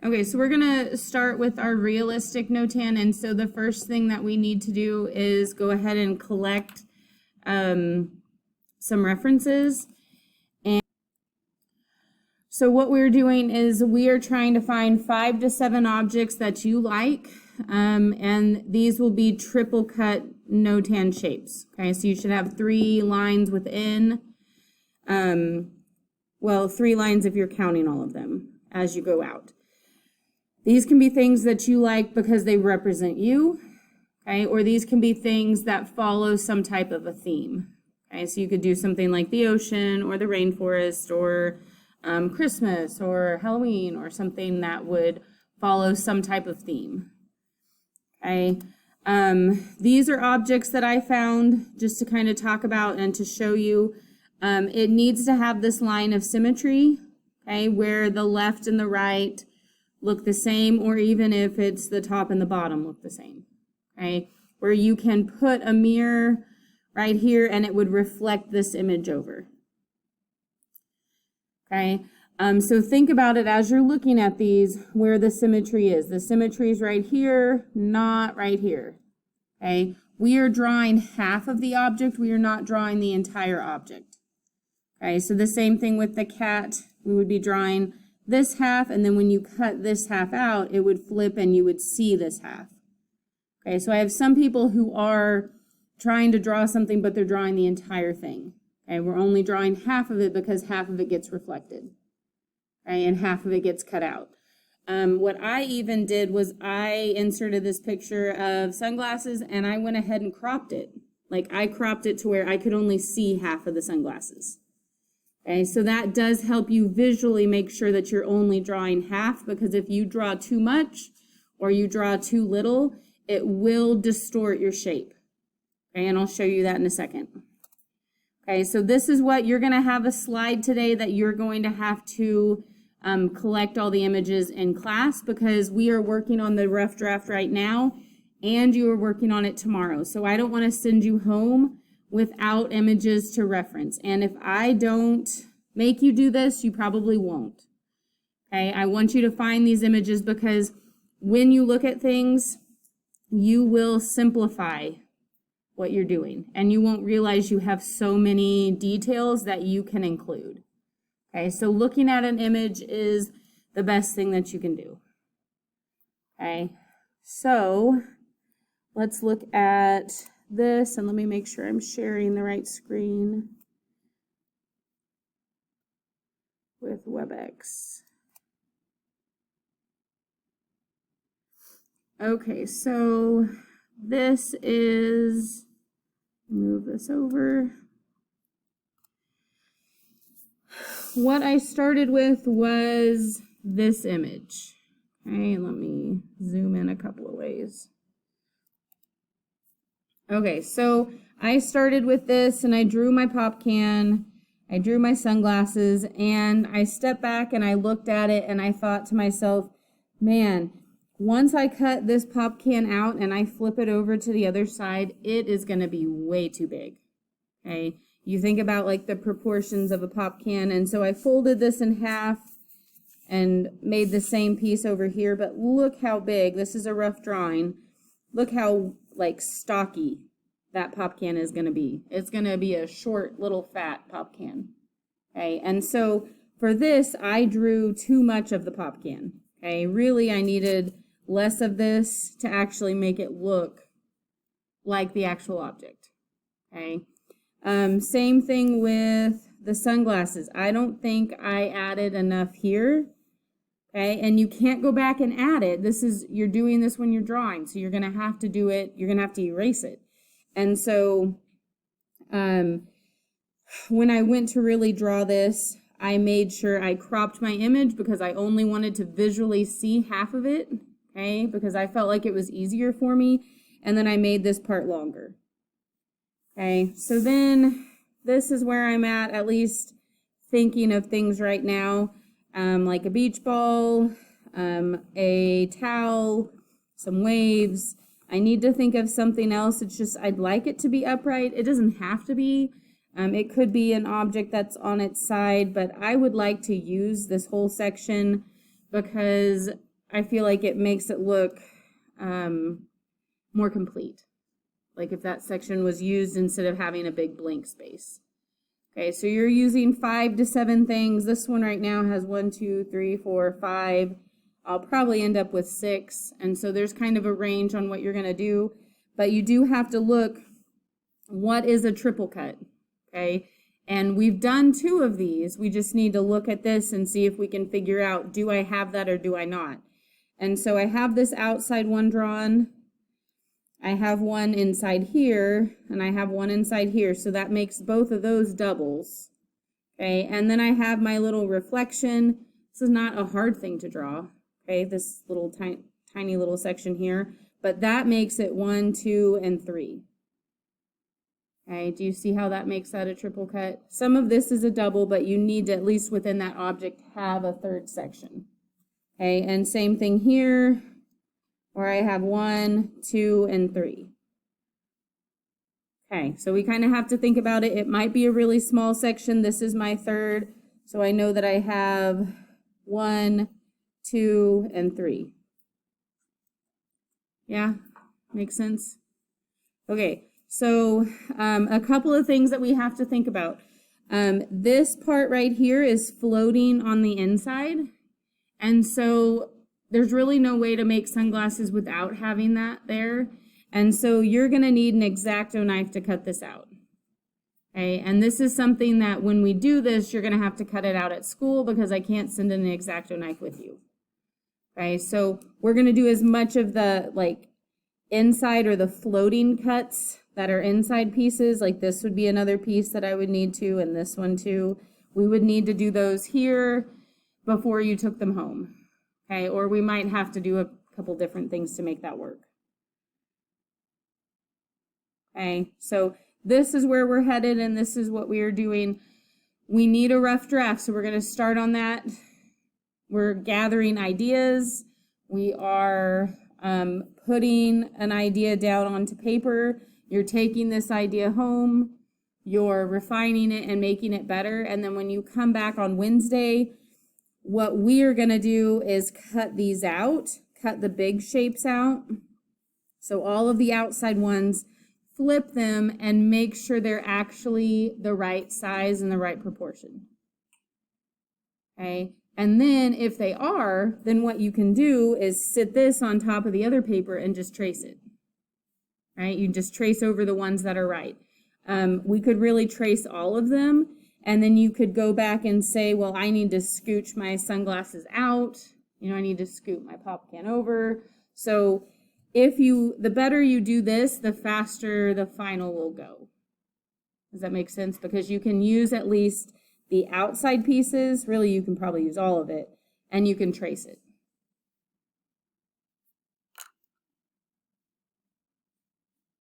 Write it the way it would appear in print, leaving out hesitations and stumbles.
Okay, so we're gonna start with our realistic notan, and so the first thing that we need to do is go ahead and collect some references. And so what we're doing is we are trying to find 5 to 7 objects that you like, and these will be triple cut notan shapes. Okay, so you should have 3 lines within, well, 3 lines if you're counting all of them as you go out. These can be things that you like because they represent you, okay? Or these can be things that follow some type of a theme, okay? So you could do something like the ocean or the rainforest or Christmas or Halloween or something that would follow some type of theme, okay? These are objects that I found just to kind of talk about and to show you. It needs to have this line of symmetry, okay, where the left and the right look the same, or even if it's the top and the bottom look the same, okay? Where you can put a mirror right here and it would reflect this image over, okay? So think about it as you're looking at these, where the symmetry is. The symmetry is right here, not right here, okay? We are drawing half of the object, we are not drawing the entire object, okay? So the same thing with the cat, we would be drawing this half, and then when you cut this half out, it would flip and you would see this half. Okay, so I have some people who are trying to draw something, but they're drawing the entire thing. Okay, we're only drawing half of it because half of it gets reflected, okay, and half of it gets cut out. What I even did was I inserted this picture of sunglasses and I went ahead and cropped it. Like I cropped it to where I could only see half of the sunglasses. Okay, so that does help you visually make sure that you're only drawing half, because if you draw too much or you draw too little, it will distort your shape. Okay, and I'll show you that in a second. Okay, so this is what you're going to have a slide today that you're going to have to collect all the images in class, because we are working on the rough draft right now and you are working on it tomorrow. So I don't want to send you home without images to reference. And if I don't make you do this, you probably won't. Okay, I want you to find these images because when you look at things, you will simplify what you're doing and you won't realize you have so many details that you can include. Okay, so looking at an image is the best thing that you can do. Okay, so let's look at this, and let me make sure I'm sharing the right screen with webex. Okay, so this is, move this over. What I started with was this image. Okay, let me zoom in a couple of ways. Okay, so I started with this and I drew my pop can, I drew my sunglasses, and I stepped back and I looked at it and I thought to myself, man, once I cut this pop can out and I flip it over to the other side, it is going to be way too big. Okay, you think about like the proportions of a pop can, and so I folded this in half and made the same piece over here, but look how big, this is a rough drawing, look how like stocky that pop can is going to be. It's going to be a short little fat pop can. Okay, and so for this I drew too much of the pop can. Okay, really I needed less of this to actually make it look like the actual object. Okay, same thing with the sunglasses. I don't think I added enough here. Okay, and you can't go back and add it. You're doing this when you're drawing, so you're going to have to do it, you're going to have to erase it. And so when I went to really draw this, I made sure I cropped my image because I only wanted to visually see half of it, okay, because I felt like it was easier for me, and then I made this part longer. Okay, so then this is where I'm at least thinking of things right now. Like a beach ball, a towel, some waves. I need to think of something else. It's just, I'd like it to be upright. It doesn't have to be. It could be an object that's on its side, but I would like to use this whole section because I feel like it makes it look more complete. Like if that section was used instead of having a big blank space. Okay, so you're using 5 to 7 things. This one right now has 1, 2, 3, 4, 5. I'll probably end up with 6. And so there's kind of a range on what you're going to do. But you do have to look, what is a triple cut? Okay, and we've done 2 of these. We just need to look at this and see if we can figure out, do I have that or do I not? And so I have this outside one drawn. I have one inside here, and I have one inside here, so that makes both of those doubles. Okay, and then I have my little reflection. This is not a hard thing to draw, okay, this little tiny little section here, but that makes it 1, 2, and 3. Okay, do you see how that makes that a triple cut? Some of this is a double, but you need to, at least within that object, have a third section. Okay, and same thing here, where I have 1, 2, and 3. Okay, so we kind of have to think about it. It might be a really small section. This is my third, so I know that I have 1, 2, and 3. Yeah, makes sense? Okay, so a couple of things that we have to think about. This part right here is floating on the inside, and so there's really no way to make sunglasses without having that there. And so you're going to need an X-Acto knife to cut this out. Okay, and this is something that when we do this, you're going to have to cut it out at school because I can't send an X-Acto knife with you. Okay, so we're going to do as much of the like inside or the floating cuts that are inside pieces. Like this would be another piece that I would need to, and this one too. We would need to do those here before you took them home. Okay, or we might have to do a couple different things to make that work. Okay, so this is where we're headed and this is what we are doing. We need a rough draft, so we're going to start on that. We're gathering ideas. We are putting an idea down onto paper. You're taking this idea home, you're refining it and making it better, and then when you come back on Wednesday, what we are going to do is cut these out, cut the big shapes out. So all of the outside ones, flip them and make sure they're actually the right size and the right proportion. Okay, and then if they are, then what you can do is sit this on top of the other paper and just trace it. Right, you just trace over the ones that are right. We could really trace all of them. And then you could go back and say, well, I need to scooch my sunglasses out. You know, I need to scoot my pop can over. So the better you do this, the faster the final will go. Does that make sense? Because you can use at least the outside pieces. Really, you can probably use all of it. And you can trace it.